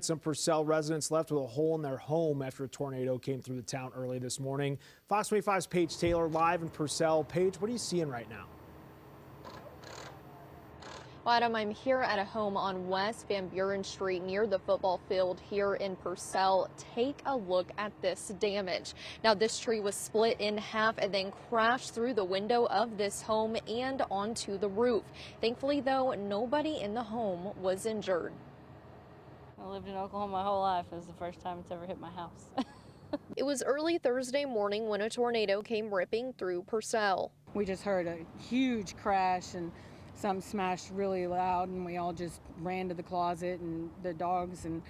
Some Purcell residents left with a hole in their home after a tornado came through the town early this morning. Fox 25's Paige Taylor live in Purcell. Paige, what are you seeing right now? Well, Adam, I'm here at a home on West Van Buren Street near the football field here in Purcell. Take a look at this damage. Now, this tree was split in half and then crashed through the window of this home and onto the roof. Thankfully, though, nobody in the home was injured. I lived in Oklahoma my whole life. It was the first time it's ever hit my house. It was early Thursday morning when a tornado came ripping through Purcell. We just heard a huge crash and something smashed really loud, and we all just ran to the closet, and the dogs and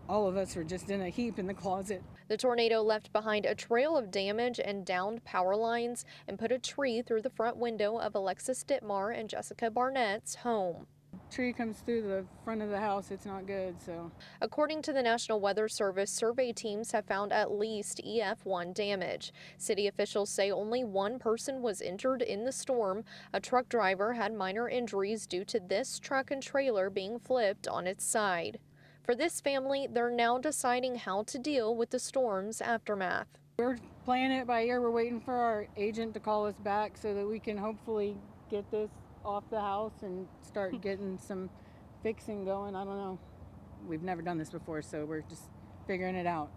all of us were just in a heap in the closet. The tornado left behind a trail of damage and downed power lines and put a tree through the front window of Alexis Dittmar and Jessica Barnett's home. Tree comes through the front of the house, it's not good. So, according to the National Weather Service, survey teams have found at least EF1 damage. City officials say only one person was injured in the storm. A truck driver had minor injuries due to this truck and trailer being flipped on its side. For this family, they're now deciding how to deal with the storm's aftermath. We're playing it by ear. We're waiting for our agent to call us back so that we can hopefully get this off the house and start getting some fixing going. I don't know. We've never done this before, so we're just figuring it out.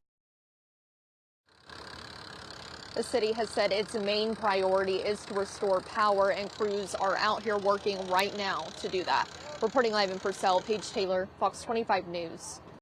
The city has said its main priority is to restore power, and crews are out here working right now to do that. Reporting live in Purcell, Paige Taylor, Fox 25 News.